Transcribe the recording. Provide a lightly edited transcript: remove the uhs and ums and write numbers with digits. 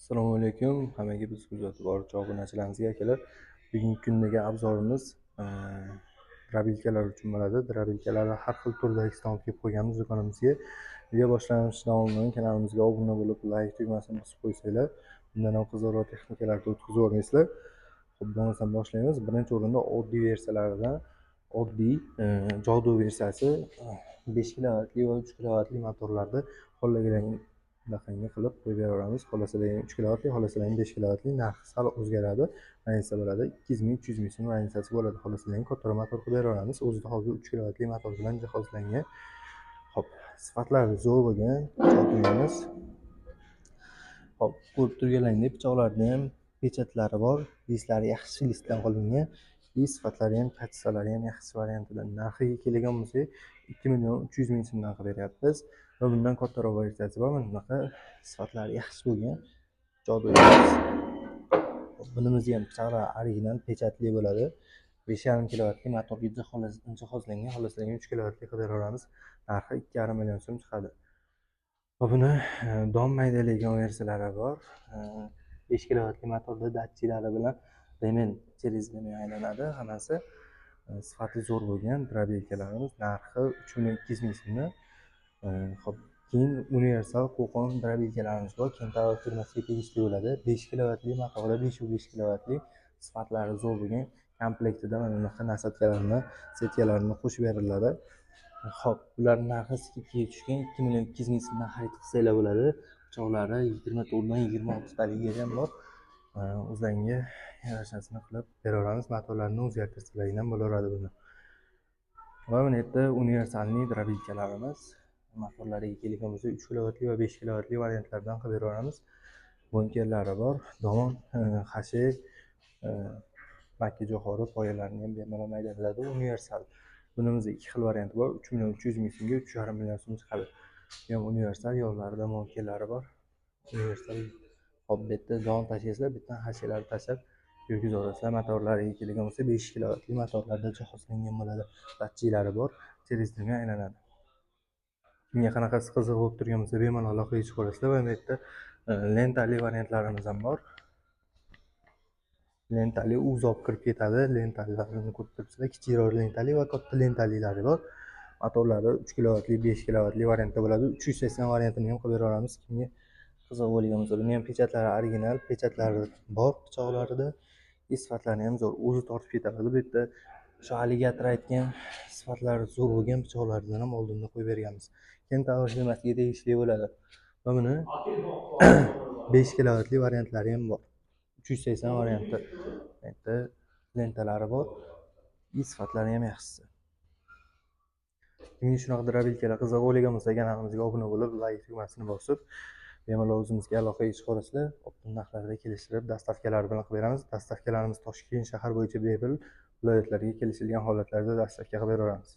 Assalomu alaykum. Hammaga biz kuzatib boruvchi obunachilarimizga akalar. Bugungi kundagi obzorimiz drabilkalar uchun bo'ladi. Drabilkalarni har xil turdagi ston kelib qo'yganmiz do'konimizga. Video boshlanishidan oldin kanalimizga obuna bo'lib, like tugmasini bosib qo'ysanglar, bundan ham qiziqroq texnikalarni o'tkazib o'rmaysizlar. Xo'p, bo'lmasam boshlaymiz. Birinchi o'rinda oddiy versiyalaridan oddiy jodu versiyasi 5 kilovatli va 3 kilovatli motorlarda qo'llagan bunaqangi qilib qo'yib beraveramiz. Xohlasalar 3 kilovatli, xohlasalar 5 kilovatli, narxi sal o'zgaradi. Rangiya bo'ladi. 200 ming, 300 ming so'm rangiyasi bo'ladi. Xohlasalar kattaroq motor qilib beraveramiz. O'zida hozir 3 kilovatli motor bilan jihozlangan. Xo'p, sifatlari zo'r bo'lgan joduimiz. Xo'p, ko'rib turganlaringdek pichoqlarda ham pechatlari bor. Listlari yaxshi listdan qolingan. Sifatlari ham, kachsalari ham yaxshi variantida. Narxiga kelgan bo'lsak, 2 million 300 ming so'mdan qilib beryapmiz. Va bundan kattaroq versiyasi bor. Mana bunaqa sifatlari yaxshi bo'lgan joduimiz. Bunimiz ham pichoqlar original pechatli bo'ladi. 5,5 kilovatli motorga jihozlangan. Xohlasalar 3 kilovatli qilib beraveramiz. Narxi 2,5 million so'm chiqadi. Va buni dom maydalaydigan versiyalari bor. 5 kilovatli motorda datchilari bilan remen через remen aylanadi hammasi. Sifati zo'r bo'lgan drabilkalarimiz. Narxi 3 million 200 ming so'mdan. Xo'p, keyin universal qo'qon drabilkalarimiz bor. Kentaur firmasiga tegishli bo'ladi. 5 kilovatli motorda 5,5 kilovatli sifatlari zo'r bo'lgan komplektida mana bunaqa nasatkalarni, setkalarni qo'shib beriladi. Xo'p, bularning narxi skidkaga tushgan 2 million 200 ming so'mdan xarid qilsanglar bo'ladi. Pichoqlari 24 dan 26 taliga ham bor. O'zlariga yarashasini qilib beraveramiz. Motorlarni o'zgartirsalaring ham bo'laveradi buni. Va mana bu yerda universalniy drabilkalarimiz. Motorlariga kelgan bo'lsa 3 kilovatli va 5 kilovatli variantlardan qilib beraveramiz. Bunkerlari bor. Dovon, xashak, makka jo'xori poyalarini ham bemalol maydalanadi. Universal. Bunimizda ikki xil varianti bor. 3 million 300 ming so'mga 3,5 million so'm chiqadi. Bu ham universal, yo'llarida bunkerlari bor. Universal. Hop, bu yerda dovon tashlaysizlar, bitta xashaklarni tashlab yurgizaverasizlar. Motorlariga kelgan bo'lsa 5 kilovatli motorlarda jihozlangan bo'ladi. Datchilari bor. Через remen aylanadi. Kimga qanaqasi qiziq bo'lib turgan bo'lsa, bemalol aloqa qilib ko'rasizlar. Va bu yerda lentali variantlarimiz ham bor. Lentali uzoq kirib ketadi. Lentalilarni ko'rib turibsizlar. Kichikroq lentali va katta lentalilari bor. Motorlari 3 kilovatli, 5 kilovatli variantda bo'ladi. 380 variantini ham qilib beraveramiz. Kimga qiziq bo'lgan bo'lsa, buni ham pechatlari original, pechatlari bor pichoqlarida. Sifatlari ham zo'r. O'zi tortib ketadi. Bu yerda shu aligator aytgan sifatlari zo'r bo'lgan pichoqlardan ham oldinda qo'yib berganmiz. Kentaur firmasiga tegishli bo'ladi. Va buni 5 kilovatli variantlari ham bor. 380 varianti. Bu yerda lentalari bor. Sifatlari ham yaxshisi. Kimga shunaqa drabilkalar qiziq bo'lgan bo'lsa, kanalimizga obuna bo'lib, like tugmasini bosib, bemalol o'zimizga aloqa qilib ko'rasizlar. Optim narxlarda kelishtirib, dastavkalar bilan qilib beramiz. Dastavkalarimiz Toshkent shahar bo'yicha bepul, viloyatlarga kelishilgan holatlarda dastavka qilib beraveramiz.